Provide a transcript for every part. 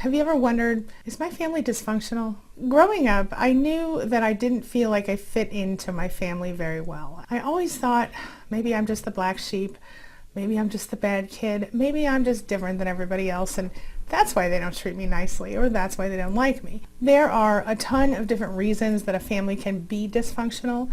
Have you ever wondered, is my family dysfunctional? Growing up, I knew that I didn't feel like I fit into my family very well. I always thought, maybe I'm just the black sheep, maybe I'm just the bad kid, maybe I'm just different than everybody else, and that's why they don't treat me nicely, or that's why they don't like me. There are a ton of different reasons that a family can be dysfunctional,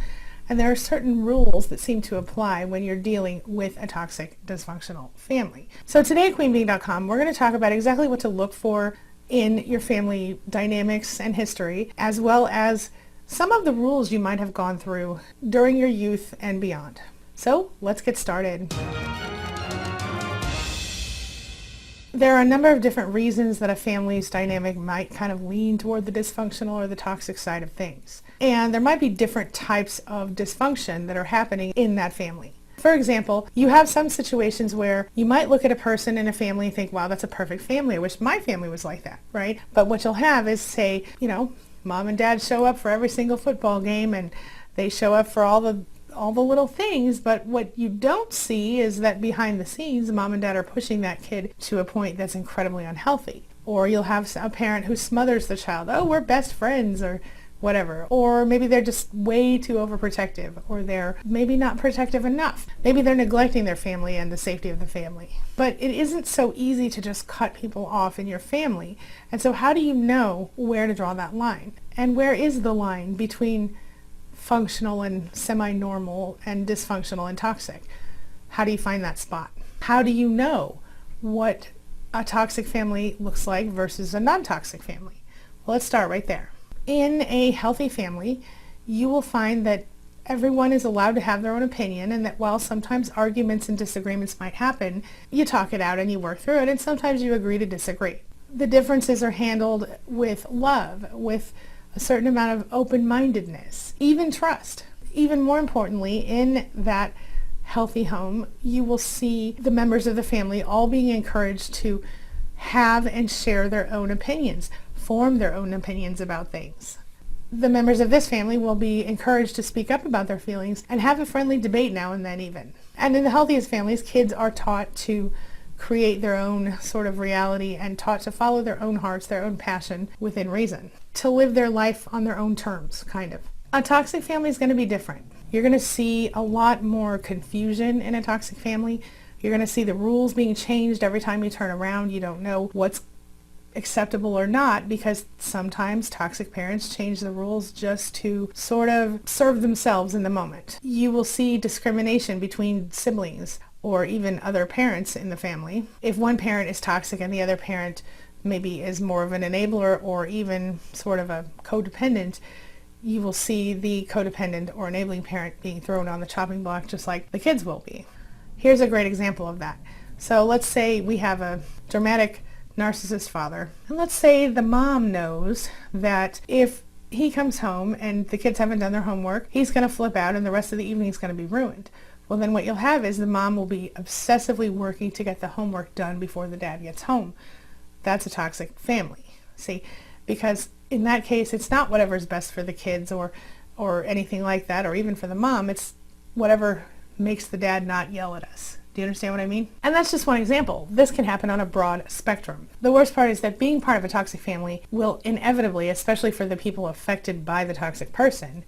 and there are certain rules that seem to apply when you're dealing with a toxic, dysfunctional family. So today at QueenBee.com, we're going to talk about exactly what to look for in your family dynamics and history, as well as some of the rules you might have gone through during your youth and beyond. So let's get started. There are a number of different reasons that a family's dynamic might kind of lean toward the dysfunctional or the toxic side of things. And there might be different types of dysfunction that are happening in that family. For example, you have some situations where you might look at a person in a family and think, wow, that's a perfect family. I wish my family was like that, right? But what you'll have is, say, mom and dad show up for every single football game and they show up for all the little things, but what you don't see is that behind the scenes, mom and dad are pushing that kid to a point that's incredibly unhealthy. Or you'll have a parent who smothers the child. Oh, we're best friends, or whatever. Or maybe they're just way too overprotective, or they're maybe not protective enough. Maybe they're neglecting their family and the safety of the family. But it isn't so easy to just cut people off in your family. And so how do you know where to draw that line? And where is the line between functional and semi-normal and dysfunctional and toxic? How do you find that spot? How do you know what a toxic family looks like versus a non-toxic family? Well, let's start right there. In a healthy family, you will find that everyone is allowed to have their own opinion, and that while sometimes arguments and disagreements might happen, you talk it out and you work through it, and sometimes you agree to disagree. The differences are handled with love, with a certain amount of open-mindedness, even trust. Even more importantly, in that healthy home, you will see the members of the family all being encouraged to have and share their own opinions, form their own opinions about things. The members of this family will be encouraged to speak up about their feelings and have a friendly debate now and then even. And in the healthiest families, kids are taught to create their own sort of reality and taught to follow their own hearts, their own passion within reason, to live their life on their own terms, kind of. A toxic family is going to be different. You're going to see a lot more confusion in a toxic family. You're going to see the rules being changed every time you turn around. You don't know what's acceptable or not, because sometimes toxic parents change the rules just to sort of serve themselves in the moment. You will see discrimination between siblings or even other parents in the family. If one parent is toxic and the other parent maybe is more of an enabler or even sort of a codependent, you will see the codependent or enabling parent being thrown on the chopping block just like the kids will be. Here's a great example of that. So let's say we have a dramatic narcissist father, and let's say the mom knows that if he comes home and the kids haven't done their homework, he's going to flip out and the rest of the evening is going to be ruined. Well, then what you'll have is the mom will be obsessively working to get the homework done before the dad gets home. That's a toxic family. See, because in that case, it's not whatever's best for the kids or anything like that, or even for the mom. It's whatever makes the dad not yell at us. Do you understand what I mean? And that's just one example. This can happen on a broad spectrum. The worst part is that being part of a toxic family will inevitably, especially for the people affected by the toxic person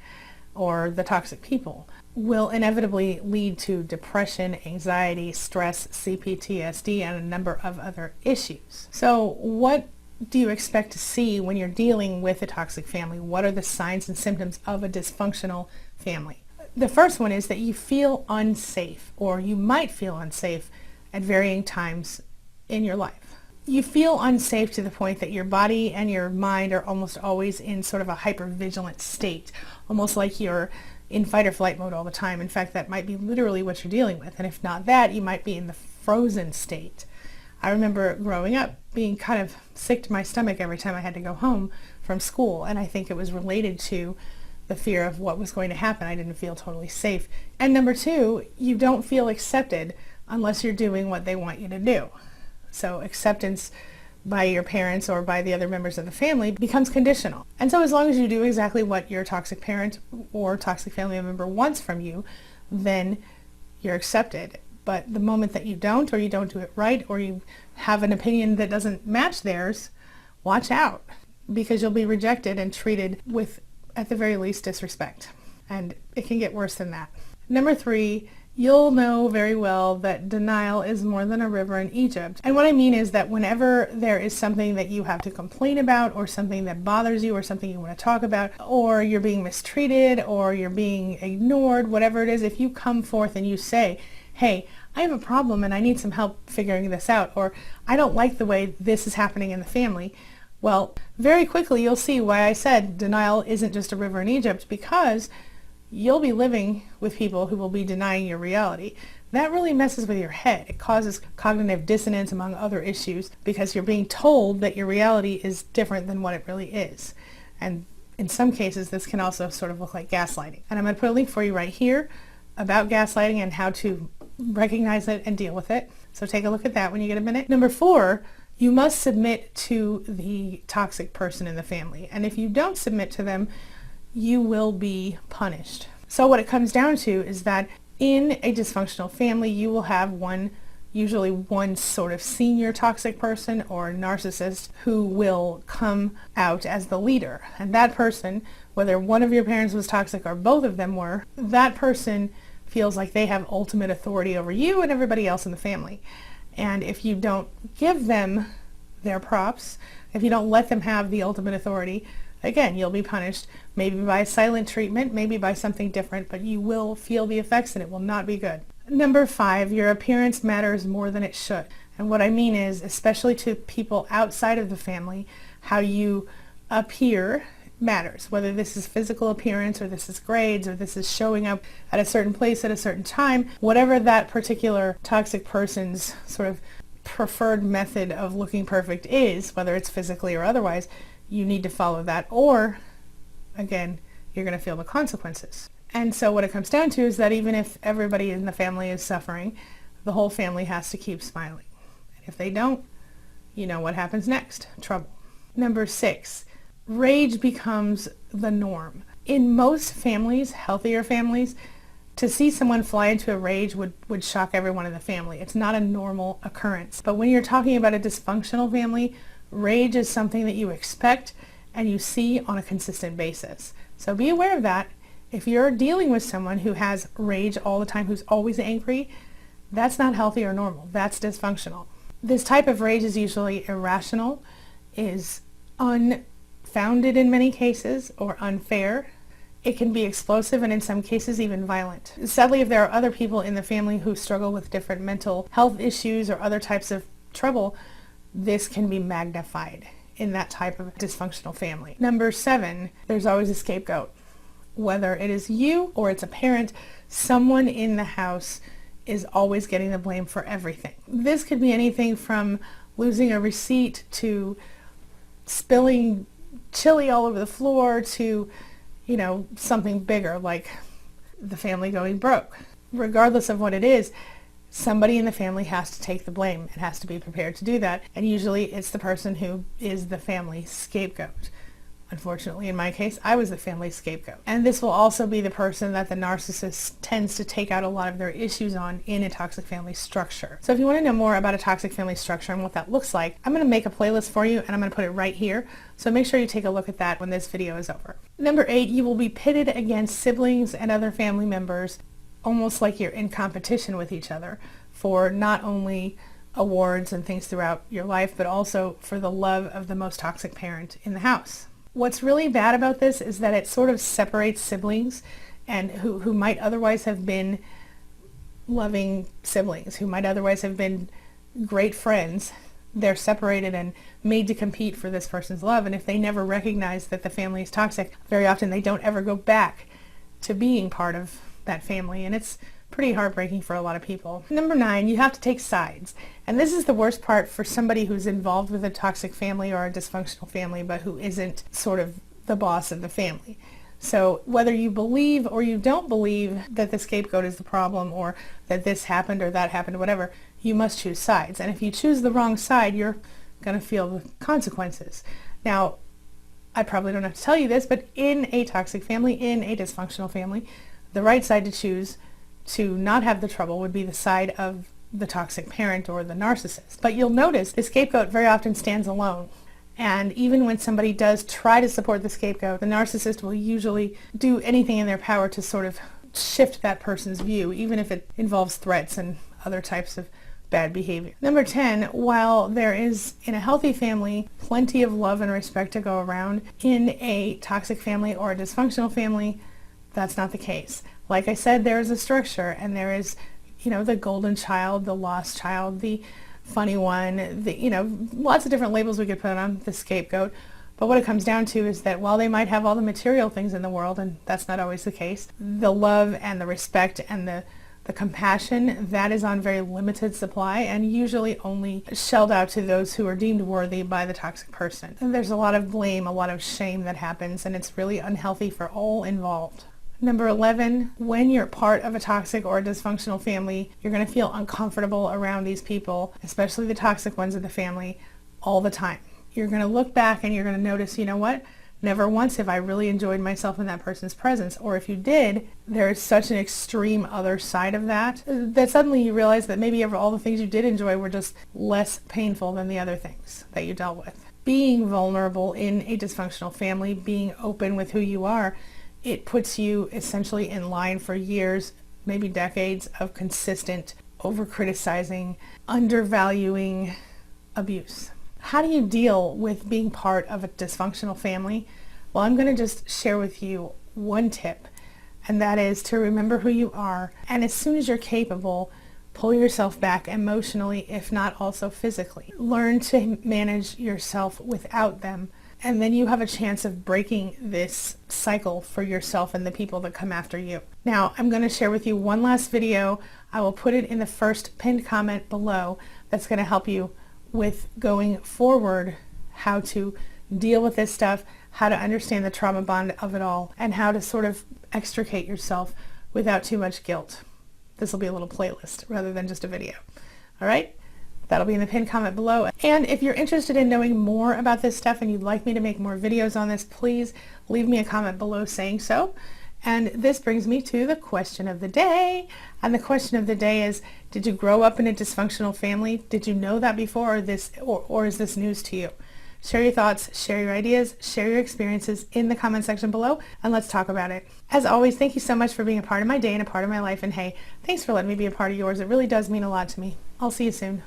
or the toxic people, will inevitably lead to depression, anxiety, stress, CPTSD, and a number of other issues. So what do you expect to see when you're dealing with a toxic family? What are the signs and symptoms of a dysfunctional family? The first one is that you feel unsafe, or you might feel unsafe at varying times in your life. You feel unsafe to the point that your body and your mind are almost always in sort of a hypervigilant state, almost like you're in fight or flight mode all the time. In fact, that might be literally what you're dealing with. And if not that, you might be in the frozen state. I remember growing up being kind of sick to my stomach every time I had to go home from school, and I think it was related to the fear of what was going to happen. I didn't feel totally safe. And number two, you don't feel accepted unless you're doing what they want you to do. So acceptance by your parents or by the other members of the family becomes conditional. And so as long as you do exactly what your toxic parent or toxic family member wants from you, then you're accepted. But the moment that you don't, or you don't do it right, or you have an opinion that doesn't match theirs, watch out, because you'll be rejected and treated with, at the very least, disrespect. And it can get worse than that. Number 3, you'll know very well that denial is more than a river in Egypt. And what I mean is that whenever there is something that you have to complain about, or something that bothers you, or something you want to talk about, or you're being mistreated, or you're being ignored, whatever it is, if you come forth and you say, hey, I have a problem and I need some help figuring this out, or I don't like the way this is happening in the family, well, very quickly you'll see why I said denial isn't just a river in Egypt, because you'll be living with people who will be denying your reality. That really messes with your head. It causes cognitive dissonance, among other issues, because you're being told that your reality is different than what it really is. And in some cases, this can also sort of look like gaslighting. And I'm going to put a link for you right here about gaslighting and how to recognize it and deal with it. So take a look at that when you get a minute. Number 4, you must submit to the toxic person in the family. And if you don't submit to them, you will be punished. So what it comes down to is that in a dysfunctional family, you will have usually one sort of senior toxic person or narcissist who will come out as the leader. And that person, whether one of your parents was toxic or both of them were, that person feels like they have ultimate authority over you and everybody else in the family. And if you don't give them their props, if you don't let them have the ultimate authority, again, you'll be punished, maybe by silent treatment, maybe by something different, but you will feel the effects and it will not be good. Number 5, your appearance matters more than it should. And what I mean is, especially to people outside of the family, how you appear matters. Whether this is physical appearance, or this is grades, or this is showing up at a certain place at a certain time, whatever that particular toxic person's sort of preferred method of looking perfect is, whether it's physically or otherwise, you need to follow that, or, again, you're going to feel the consequences. And so what it comes down to is that even if everybody in the family is suffering, the whole family has to keep smiling. And if they don't, you know what happens next. Trouble. Number 6, rage becomes the norm. In most families, healthier families, to see someone fly into a rage would shock everyone in the family. It's not a normal occurrence. But when you're talking about a dysfunctional family, rage is something that you expect and you see on a consistent basis. So be aware of that. If you're dealing with someone who has rage all the time, who's always angry, that's not healthy or normal. That's dysfunctional. This type of rage is usually irrational, is unfounded in many cases, or unfair. It can be explosive and in some cases even violent. Sadly, if there are other people in the family who struggle with different mental health issues or other types of trouble, this can be magnified in that type of dysfunctional family. Number 7, there's always a scapegoat. Whether it is you or it's a parent, someone in the house is always getting the blame for everything. This could be anything from losing a receipt to spilling chili all over the floor to, you know, something bigger like the family going broke. Regardless of what it is, somebody in the family has to take the blame and has to be prepared to do that. And usually it's the person who is the family scapegoat. Unfortunately, in my case, I was the family scapegoat. And this will also be the person that the narcissist tends to take out a lot of their issues on in a toxic family structure. So if you want to know more about a toxic family structure and what that looks like, I'm going to make a playlist for you and I'm going to put it right here. So make sure you take a look at that when this video is over. Number 8, you will be pitted against siblings and other family members, almost like you're in competition with each other for not only awards and things throughout your life, but also for the love of the most toxic parent in the house. What's really bad about this is that it sort of separates siblings and who might otherwise have been loving siblings, who might otherwise have been great friends. They're separated and made to compete for this person's love. And if they never recognize that the family is toxic, very often they don't ever go back to being part of that family. And it's pretty heartbreaking for a lot of people. Number 9, you have to take sides. And this is the worst part for somebody who's involved with a toxic family or a dysfunctional family, but who isn't sort of the boss of the family. So whether you believe or you don't believe that the scapegoat is the problem, or that this happened or that happened, whatever, you must choose sides. And if you choose the wrong side, you're going to feel the consequences. Now, I probably don't have to tell you this, but in a toxic family, in a dysfunctional family, the right side to choose to not have the trouble would be the side of the toxic parent or the narcissist. But you'll notice the scapegoat very often stands alone. And even when somebody does try to support the scapegoat, the narcissist will usually do anything in their power to sort of shift that person's view, even if it involves threats and other types of bad behavior. Number 10, while there is in a healthy family plenty of love and respect to go around, in a toxic family or a dysfunctional family, that's not the case. Like I said, there is a structure, and there is, the golden child, the lost child, the funny one, lots of different labels we could put on the scapegoat. But what it comes down to is that while they might have all the material things in the world, and that's not always the case, the love and the respect and the compassion, that is on very limited supply and usually only shelled out to those who are deemed worthy by the toxic person. And there's a lot of blame, a lot of shame that happens, and it's really unhealthy for all involved. Number 11, when you're part of a toxic or a dysfunctional family, you're going to feel uncomfortable around these people, especially the toxic ones in the family, all the time. You're going to look back and you're going to notice, never once have I really enjoyed myself in that person's presence. Or if you did, there is such an extreme other side of that suddenly you realize that maybe all the things you did enjoy were just less painful than the other things that you dealt with. Being vulnerable in a dysfunctional family, being open with who you are, it puts you essentially in line for years, maybe decades of consistent over-criticizing, undervaluing abuse. How do you deal with being part of a dysfunctional family? Well, I'm going to just share with you one tip, and that is to remember who you are, and as soon as you're capable, pull yourself back emotionally, if not also physically. Learn to manage yourself without them, and then you have a chance of breaking this cycle for yourself and the people that come after you. Now, I'm going to share with you one last video. I will put it in the first pinned comment below. That's going to help you with going forward, how to deal with this stuff, how to understand the trauma bond of it all, and how to sort of extricate yourself without too much guilt. This will be a little playlist rather than just a video. All right? That'll be in the pinned comment below. And if you're interested in knowing more about this stuff and you'd like me to make more videos on this, please leave me a comment below saying so. And this brings me to the question of the day. And the question of the day is, did you grow up in a dysfunctional family? Did you know that before, or is this news to you? Share your thoughts, share your ideas, share your experiences in the comment section below, and let's talk about it. As always, thank you so much for being a part of my day and a part of my life. And hey, thanks for letting me be a part of yours. It really does mean a lot to me. I'll see you soon.